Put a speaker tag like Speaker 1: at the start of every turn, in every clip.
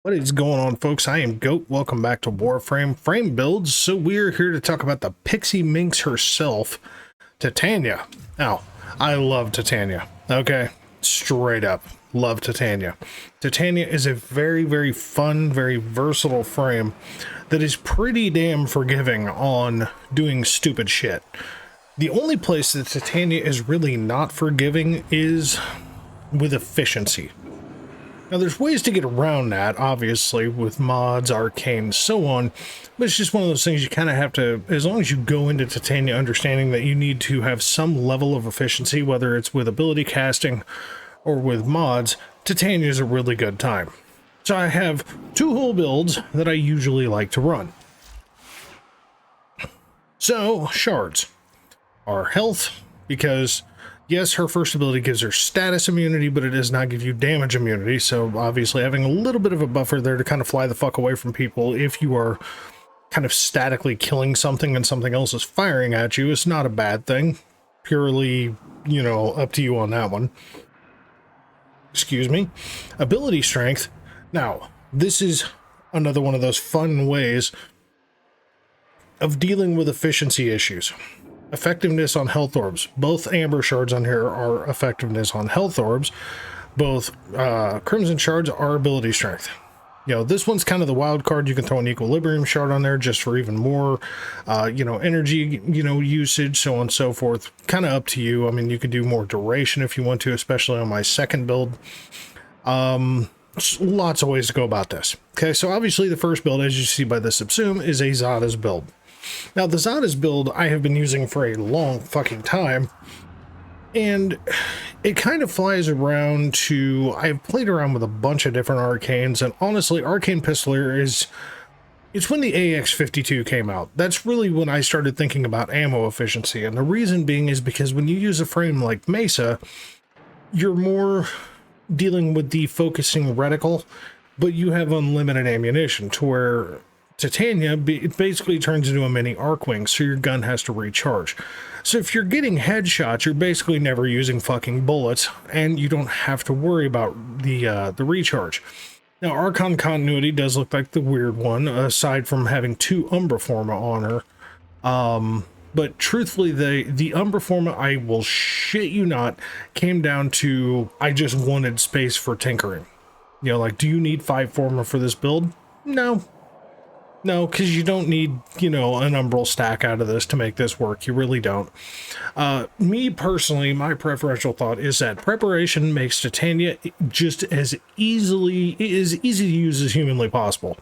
Speaker 1: What is going on, folks? I am Goat. Welcome back to Warframe Frame Builds. So we're here to talk about the Pixie Minx herself, Titania. Now, I love Titania. Okay, straight up love Titania. Titania is a very, very fun, very versatile frame that is pretty damn forgiving on doing stupid shit. The only place that Titania is really not forgiving is with efficiency. Now, there's ways to get around that, obviously, with mods, arcane, so on, but it's just one of those things you kind of have to, as long as you go into Titania understanding that you need to have some level of efficiency, whether it's with ability casting or with mods, Titania is a really good time. So I have two whole builds that I usually like to run. So, shards are health, because yes, her first ability gives her status immunity, but it does not give you damage immunity, so obviously having a little bit of a buffer there to kind of fly the fuck away from people if you are kind of statically killing something and something else is firing at you is not a bad thing. Purely, you know, up to you on that one. Excuse me. Ability strength. Now, this is another one of those fun ways of dealing with efficiency issues. Effectiveness on health orbs. Both amber shards on here are effectiveness on health orbs. Both crimson shards are ability strength. You know, this one's kind of the wild card. You can throw an equilibrium shard on there just for even more, you know, energy, you know, usage, so on and so forth. Kind of up to you. I mean, you could do more duration if you want to, especially on my second build. Lots of ways to go about this. Okay, so obviously the first build, as you see by the subsume, is a Zada's build. Now, the Zada's build I have been using for a long fucking time, and it kind of flies around to, I've played around with a bunch of different arcanes, and honestly, Arcane Pistoleer it's when the AX52 came out. That's really when I started thinking about ammo efficiency, and the reason being is because when you use a frame like Mesa, you're more dealing with the focusing reticle, but you have unlimited ammunition, to where Titania, it basically turns into a mini Arcwing, so your gun has to recharge. So if you're getting headshots, you're basically never using fucking bullets, and you don't have to worry about the recharge. Now, Archon Continuity does look like the weird one, aside from having two Umbra Forma on her. But truthfully, the Umbra Forma, I will shit you not, came down to I just wanted space for tinkering. You know, like, do you need 5 Forma for this build? No, because you don't need, you know, an umbral stack out of this to make this work. You really don't. Me personally, my preferential thought is that preparation makes Titania just as easy to use as humanly possible.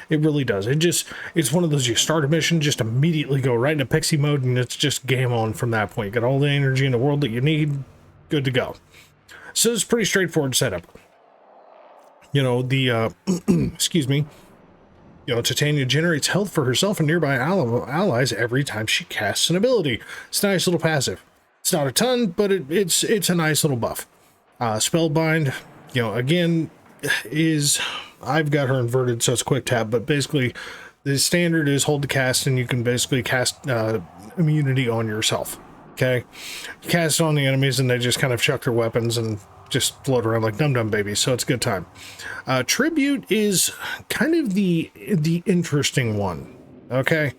Speaker 1: It really does. It's one of those, you start a mission, just immediately go right into pixie mode, and it's just game on from that point. You got all the energy in the world that you need, good to go. So it's a pretty straightforward setup. You know, the, excuse me. You know, Titania generates health for herself and nearby allies every time she casts an ability. It's a nice little passive. It's not a ton, but it's a nice little buff. Spellbind, you know, again, I've got her inverted, so it's quick tap, but basically the standard is hold to cast, and you can basically cast immunity on yourself. Okay? You cast it on the enemies, and they just kind of chuck their weapons and just float around like dum-dum babies, so it's a good time. Tribute is kind of the interesting one, okay?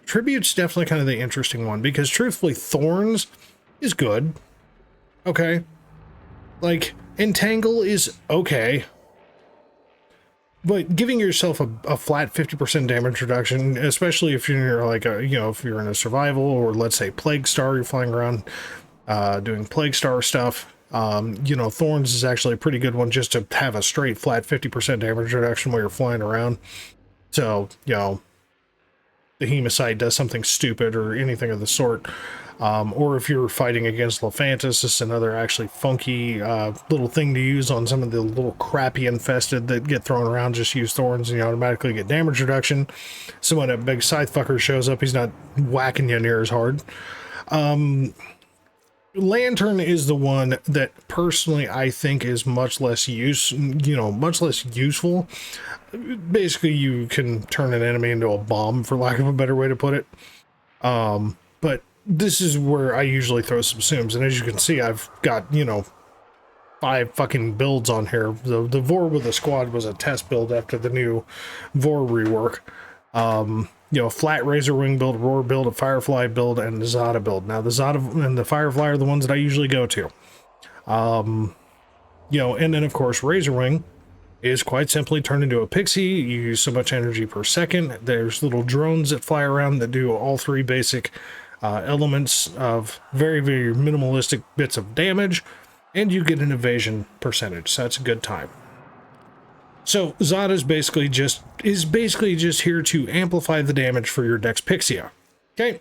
Speaker 1: Tribute's definitely kind of the interesting one, because truthfully, Thorns is good, okay? Like, Entangle is okay, but giving yourself a flat 50% damage reduction, especially if you're like if you're in a survival, or let's say Plague Star, you're flying around doing Plague Star stuff, you know, Thorns is actually a pretty good one just to have a straight flat 50% damage reduction while you're flying around. So, you know, the Hemocide does something stupid or anything of the sort. Or if you're fighting against Lephantis, this is another actually funky little thing to use on some of the little crappy infested that get thrown around. Just use Thorns and you automatically get damage reduction. So when a big scythe fucker shows up, he's not whacking you near as hard. Lantern is the one that personally I think is much less useful. Basically, you can turn an enemy into a bomb, for lack of a better way to put it. But this is where I usually throw subsumes, and as you can see, I've got, you know, 5 fucking builds on here. The Vor with the squad was a test build after the new Vor rework. You know, flat Razor Wing build, Roar build, a Firefly build, and the Zada build. Now, the Zada and the Firefly are the ones that I usually go to. You know, and then, of course, Razor Wing is quite simply turned into a pixie. You use so much energy per second. There's little drones that fly around that do all 3 basic elements of very, very minimalistic bits of damage, and you get an evasion percentage, so that's a good time. So Zada is basically just here to amplify the damage for your Dex Pixia. Okay.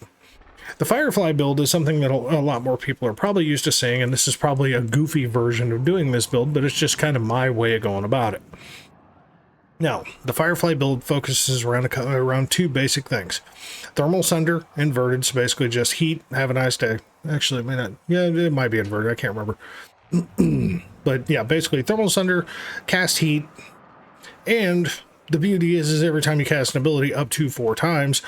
Speaker 1: The Firefly build is something that a lot more people are probably used to seeing, and this is probably a goofy version of doing this build, but it's just kind of my way of going about it. Now, the Firefly build focuses around 2 basic things. Thermal Sunder, inverted, so basically just heat, have a nice day. Actually, it may not, yeah, it might be inverted, I can't remember. But yeah, basically Thermal Sunder, cast heat, and the beauty is every time you cast an ability up to 4 times,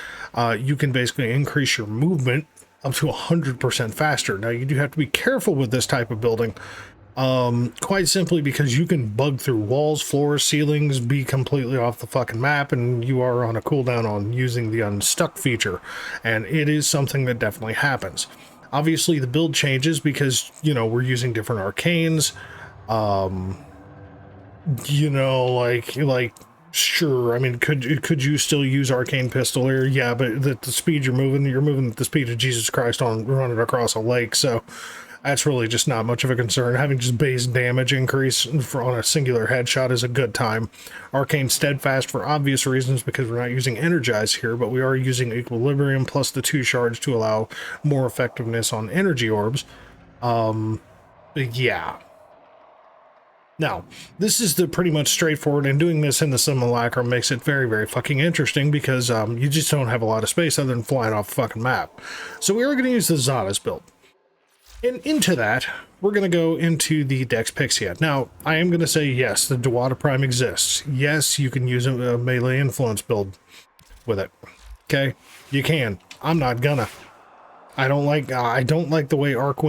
Speaker 1: you can basically increase your movement up to 100% faster. Now, you do have to be careful with this type of building, quite simply because you can bug through walls, floors, ceilings, be completely off the fucking map, and you are on a cooldown on using the unstuck feature, and it is something that definitely happens. Obviously, the build changes because, you know, we're using different arcanes. You know, like sure, I mean, could you still use arcane pistol here? Yeah, but the speed you're moving at the speed of Jesus Christ on running across a lake, so that's really just not much of a concern. Having just base damage increase on a singular headshot is a good time. Arcane Steadfast for obvious reasons, because we're not using Energize here, but we are using Equilibrium plus the 2 shards to allow more effectiveness on energy orbs. Yeah. Now, this is the pretty much straightforward, and doing this in the simulacrum makes it very, very fucking interesting because you just don't have a lot of space other than flying off the fucking map. So we are going to use the Zada's build. And into that, we're going to go into the Dex Pixia. Now, I am going to say yes, the Dewata Prime exists. Yes, you can use a melee influence build with it. Okay? You can. I'm not gonna. I don't like the way arc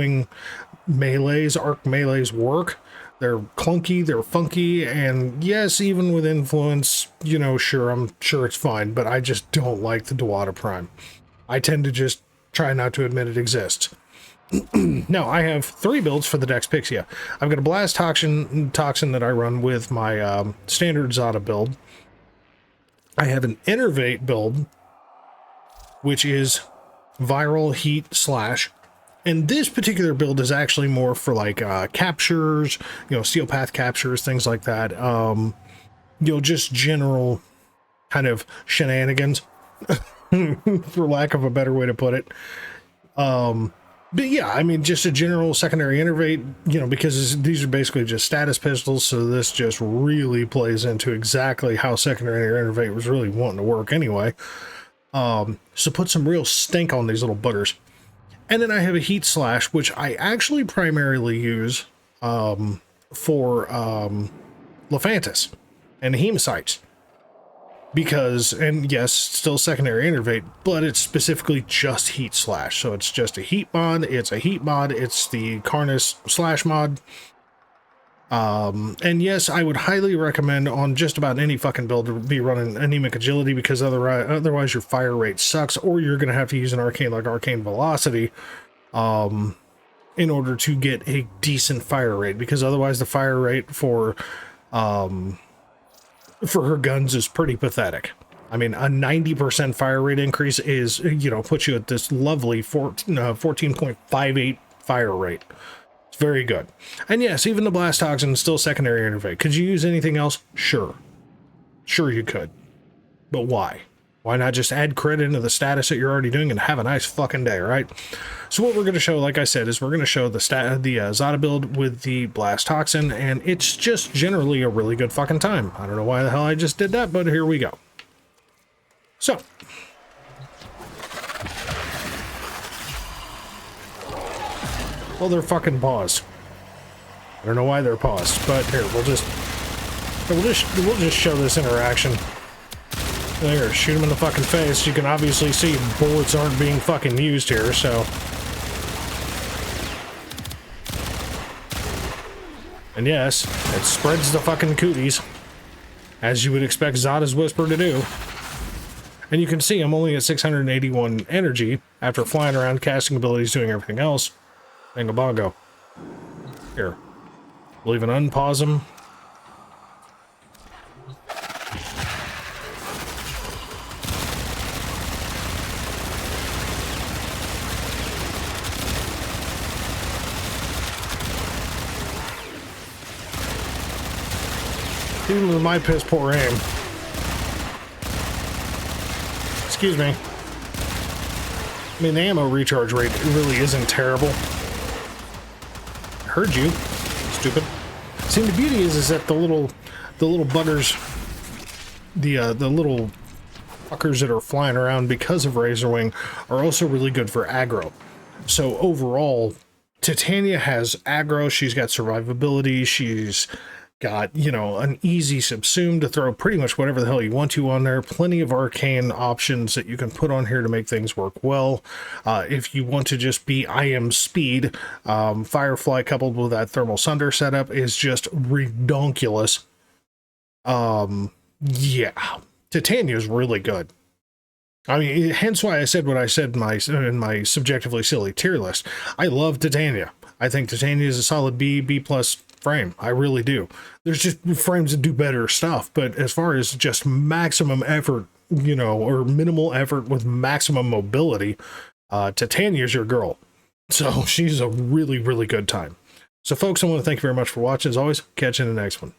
Speaker 1: melees work. They're clunky, they're funky, and yes, even with influence, you know, sure, I'm sure it's fine, but I just don't like the Dewata Prime. I tend to just try not to admit it exists. Now, I have 3 builds for the Dex Pixia. I've got a Blast Toxin that I run with my standard Zada build. I have an Innervate build, which is Viral Heat Slash. And this particular build is actually more for like captures, you know, Steel Path captures, things like that. You know, just general kind of shenanigans, for lack of a better way to put it. But yeah, I mean, just a general secondary innervate, you know, because these are basically just status pistols, so this just really plays into exactly how secondary innervate was really wanting to work anyway. So put some real stink on these little buggers. And then I have a Heat Slash, which I actually primarily use for Lephantis and Hemocytes. Because, and yes, still secondary innervate, but it's specifically just Heat Slash. So it's just a heat mod, it's the Karnus Slash mod. And yes, I would highly recommend on just about any fucking build to be running Anemic Agility, because otherwise your fire rate sucks, or you're going to have to use an arcane like Arcane Velocity in order to get a decent fire rate, because otherwise the fire rate for her guns is pretty pathetic. I mean, a 90% fire rate increase is, you know, puts you at this lovely 14.58 fire rate. It's very good. And yes, even the Blast Toxin is still secondary innervate. Could you use anything else? Sure. Sure you could. But why? Why not just add crit into the status that you're already doing and have a nice fucking day, right? So what we're going to show, like I said, is we're going to show the Zada build with the Blast Toxin, and it's just generally a really good fucking time. I don't know why the hell I just did that, but here we go. So. Well, they're fucking paused. I don't know why they're paused, but here, we'll just show this interaction. There, shoot him in the fucking face. You can obviously see bullets aren't being fucking used here, so. And yes, it spreads the fucking cooties, as you would expect Zada's Whisper to do. And you can see I'm only at 681 energy after flying around, casting abilities, doing everything else. Bingo bongo. Here. We'll even unpause them. Even with my piss poor aim. Excuse me. I mean, the ammo recharge rate really isn't terrible. I heard you, stupid. See, the beauty is that the little buggers, the little fuckers that are flying around because of Razor Wing are also really good for aggro. So overall, Titania has aggro. She's got survivability. She's got, you know, an easy subsume to throw pretty much whatever the hell you want to on there. Plenty of arcane options that you can put on here to make things work well. If you want to just be IM speed, Firefly coupled with that thermal sunder setup is just redonkulous. Yeah, Titania is really good. I mean, hence why I said what I said in my subjectively silly tier list. I love Titania. I think Titania is a solid B plus frame. I really do. There's just frames that do better stuff, but as far as just maximum effort, you know, or minimal effort with maximum mobility, Titania's your girl. So she's a really, really good time. So folks, I want to thank you very much for watching. As always, catch you in the next one.